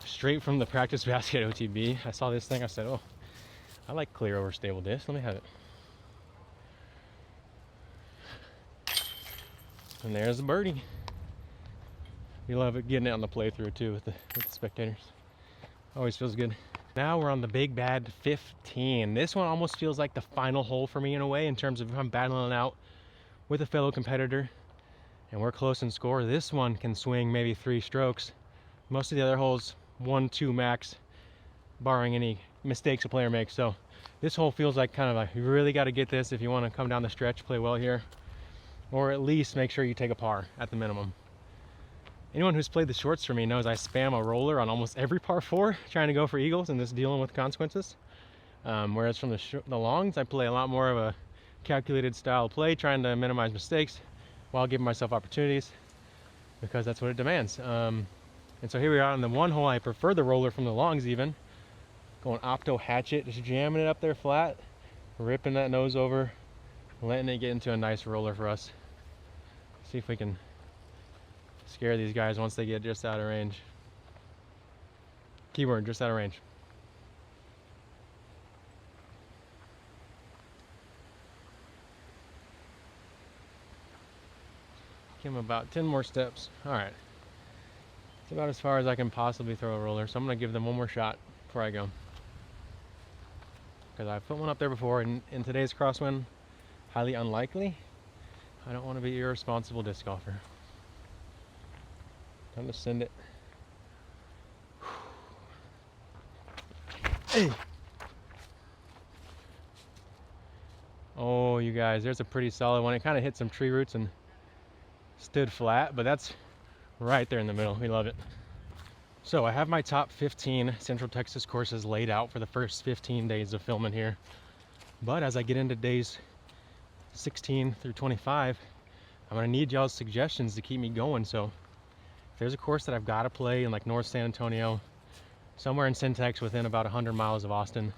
Straight from the practice basket OTB. I saw this thing, I said, oh, I like clear over stable disc. Let me have it. And there's the birdie. We love it getting it on the playthrough too with the spectators. Always feels good. Now we're on the big bad 15. This one almost feels like the final hole for me in a way, in terms of if I'm battling out with a fellow competitor and we're close in score. This one can swing maybe 3 strokes. Most of the other holes 1, 2 max, barring any mistakes a player makes. So this hole feels like kind of like you really got to get this if you want to come down the stretch, play well here, or at least make sure you take a par at the minimum. Anyone who's played the shorts for me knows I spam a roller on almost every par 4 trying to go for eagles and just dealing with consequences. Whereas from the longs, I play a lot more of a calculated style of play, trying to minimize mistakes while giving myself opportunities, because that's what it demands. And so here we are on the one hole. I prefer the roller from the longs even. Going opto hatchet, just jamming it up there flat, ripping that nose over, letting it get into a nice roller for us. See if we can scare these guys once they get just out of range. Keyword, just out of range. Give them about 10 more steps. All right. It's about as far as I can possibly throw a roller, so I'm going to give them one more shot before I go. Because I've put one up there before, and in today's crosswind, highly unlikely. I don't want to be an irresponsible disc golfer. Time to send it. Hey! Oh, you guys, there's a pretty solid one. It kind of hit some tree roots and stood flat, but that's right there in the middle. We love it. So I have my top 15 Central Texas courses laid out for the first 15 days of filming here. But as I get into days 16 through 25, I'm gonna need y'all's suggestions to keep me going. So if there's a course that I've got to play in like North San Antonio, somewhere in Syntax within about 100 miles of Austin,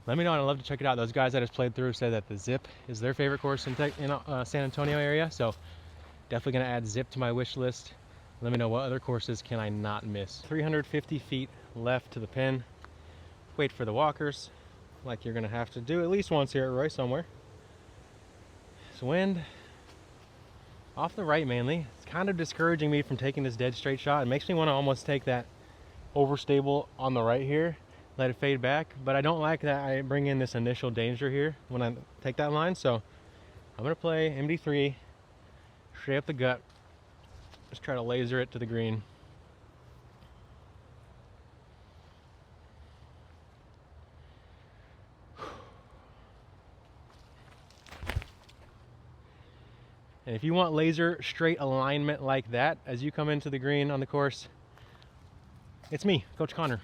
let me know, and I'd love to check it out. Those guys I just played through said that the Zip is their favorite course in San Antonio area, so definitely gonna add Zip to my wish list. Let me know what other courses can I not miss. 350 feet left to the pin. Wait for the walkers, like you're gonna have to do at least once here at Roy somewhere. This wind off the right mainly. It's kind of discouraging me from taking this dead straight shot. It makes me want to almost take that overstable on the right here, let it fade back, but I don't like that I bring in this initial danger here when I take that line. So I'm gonna play MD3 straight up the gut. Just try to laser it to the green. And if you want laser straight alignment like that as you come into the green on the course, it's me, Coach Connor.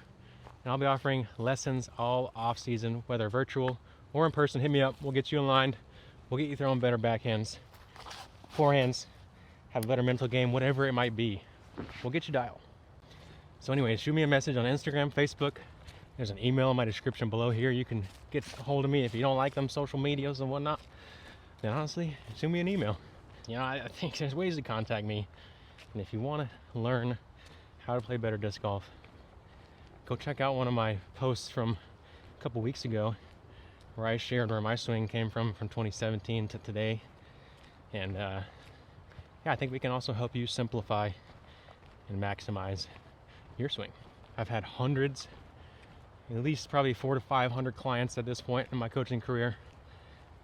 And I'll be offering lessons all off season, whether virtual or in person. Hit me up, we'll get you aligned. We'll get you throwing better backhands, forehands, have a better mental game, whatever it might be. We'll get you dialed. So anyway, shoot me a message on Instagram, Facebook. There's an email in my description below here. You can get a hold of me if you don't like them social medias and whatnot. Then honestly, shoot me an email. You know, I think there's ways to contact me. And if you want to learn how to play better disc golf, go check out one of my posts from a couple weeks ago where I shared where my swing came from 2017 to today. And yeah, I think we can also help you simplify and maximize your swing. I've had hundreds, at least probably 400 to 500 clients at this point in my coaching career.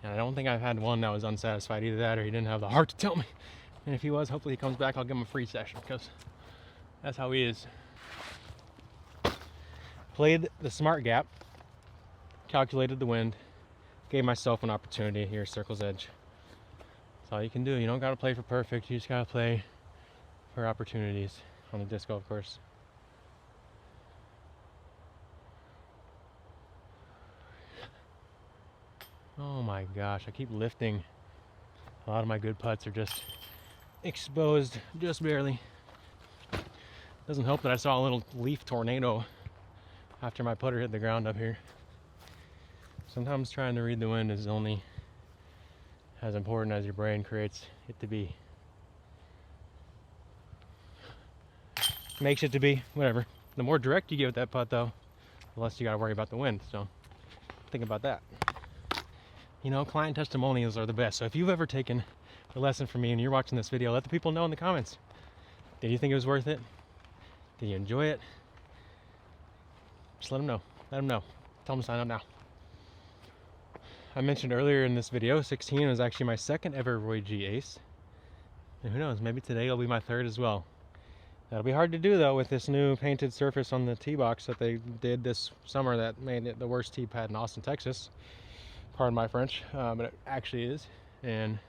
And I don't think I've had one that was unsatisfied. Either that or he didn't have the heart to tell me. And if he was, hopefully he comes back, I'll give him a free session, because that's how he is. Played the smart gap, calculated the wind, gave myself an opportunity here, circle's edge. That's all you can do. You don't gotta play for perfect, you just gotta play for opportunities on the disc golf course. Oh my gosh, I keep lifting. A lot of my good putts are just exposed, just barely. Doesn't help that I saw a little leaf tornado after my putter hit the ground up here. Sometimes trying to read the wind is only as important as your brain creates it to be. Makes it to be, whatever. The more direct you get with that putt though, the less you gotta worry about the wind, so think about that. You know, client testimonials are the best. So if you've ever taken a lesson from me and you're watching this video, let the people know in the comments. Did you think it was worth it? Did you enjoy it? Just let them know. Let them know. Tell them to sign up now. I mentioned earlier in this video, 16 was actually my second ever Roy G ace. And who knows, maybe today will be my third as well. That'll be hard to do though with this new painted surface on the tee box that they did this summer that made it the worst tee pad in Austin, Texas. Pardon my French, but it actually is. And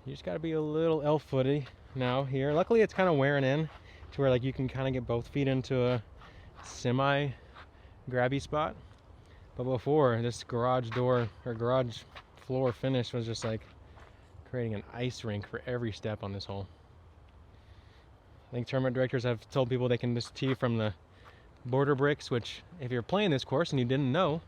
you just gotta be a little elf-footy now here. Luckily it's kind of wearing in to where like you can kind of get both feet into a semi grabby spot. But before, this garage door or garage floor finish was just like creating an ice rink for every step on this hole. I think tournament directors have told people they can just tee from the border bricks, which if you're playing this course and you didn't know,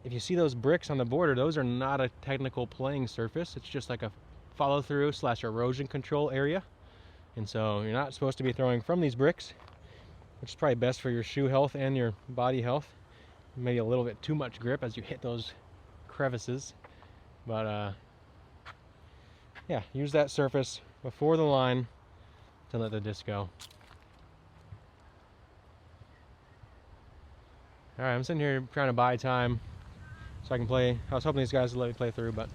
if you see those bricks on the border, those are not a technical playing surface. It's just like a follow-through / erosion control area. And so you're not supposed to be throwing from these bricks, which is probably best for your shoe health and your body health. Maybe a little bit too much grip as you hit those crevices. But yeah, use that surface before the line to let the disc go. All right, I'm sitting here trying to buy time so I can play. I was hoping these guys would let me play through, but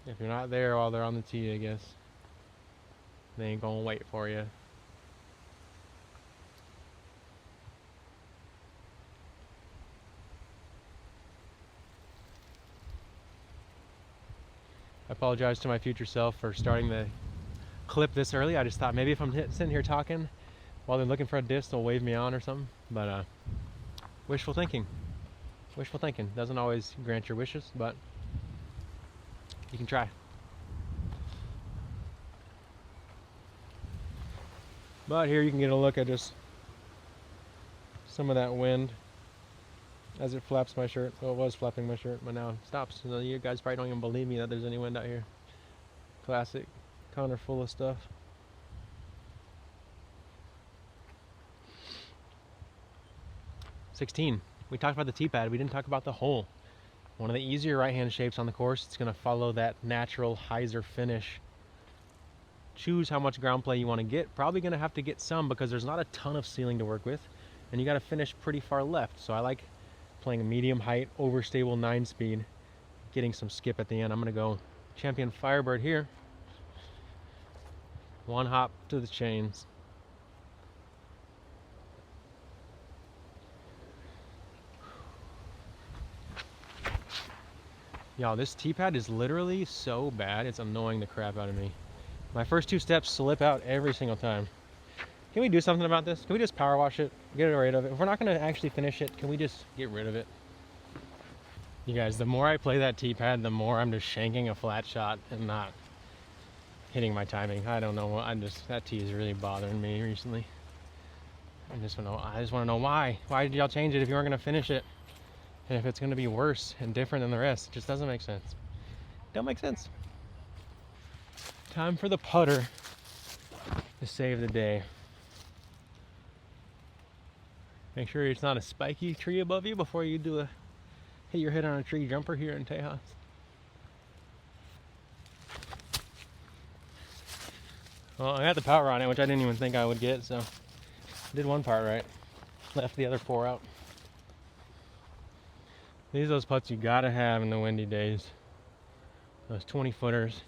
if you're not there while they're on the tee, I guess they ain't gonna wait for you. I apologize to my future self for starting the clip this early. I just thought maybe if I'm sitting here talking while they're looking for a disc, they'll wave me on or something. But wishful thinking. Wishful thinking doesn't always grant your wishes, but you can try. But here you can get a look at just some of that wind as it flaps my shirt. Well, it was flapping my shirt, but now it stops. So you guys probably don't even believe me that there's any wind out here. Classic Connor, full of stuff. "16. We talked about the tee pad. We didn't talk about the hole. One of the easier right-hand shapes on the course. It's going to follow that natural hyzer finish. Choose how much ground play you want to get. Probably going to have to get some because there's not a ton of ceiling to work with, and you got to finish pretty far left. So I like playing a medium height, overstable 9-speed, getting some skip at the end. I'm going to go Champion Firebird here. One hop to the chains. Y'all, this tee pad is literally so bad, it's annoying the crap out of me. My first 2 steps slip out every single time. Can we do something about this? Can we just power wash it? Get rid of it? If we're not going to actually finish it, can we just get rid of it? You guys, the more I play that tee pad, the more I'm just shanking a flat shot and not hitting my timing. I don't know. That tee is really bothering me recently. I just want to know why. Why did y'all change it if you weren't going to finish it? And if it's going to be worse and different than the rest, it just doesn't make sense. Don't make sense. Time for the putter to save the day. Make sure it's not a spiky tree above you before you hit your head on a tree jumper here in Tejas. Well, I got the power on it, which I didn't even think I would get, so did one part right. Left the other 4 out. These are those putts you gotta have in the windy days. Those 20-footers.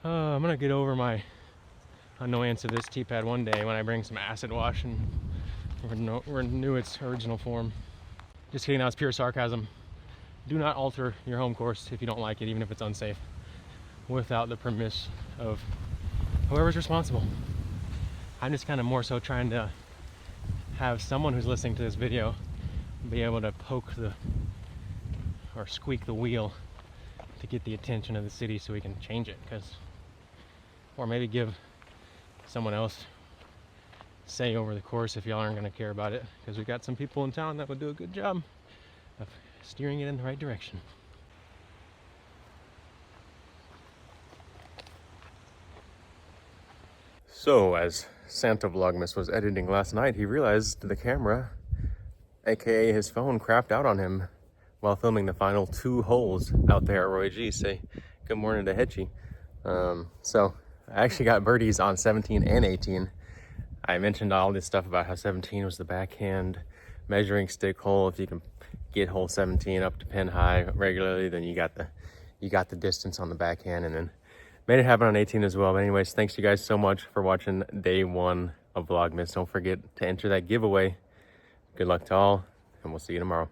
I'm gonna get over my annoyance of this tee pad one day when I bring some acid wash and renew its original form. Just kidding, that was pure sarcasm. Do not alter your home course if you don't like it, even if it's unsafe, without the permission of whoever's responsible. I'm just kind of more so trying to have someone who's listening to this video be able to squeak the wheel to get the attention of the city so we can change it, or maybe give someone else say over the course if y'all aren't going to care about it, because we've got some people in town that would do a good job of steering it in the right direction. So, as Santa Vlogmas was editing last night, he realized the camera, aka his phone, crapped out on him while filming the final 2 holes out there at Roy G. Say good morning to Hetchy. So I actually got birdies on 17 and 18. I mentioned all this stuff about how 17 was the backhand measuring stick hole. If you can get hole 17 up to pin high regularly, then you got the distance on the backhand, and then made it happen on 18 as well. But anyways, thanks you guys so much for watching day 1 of Vlogmas. Don't forget to enter that giveaway. Good luck to all, and we'll see you tomorrow.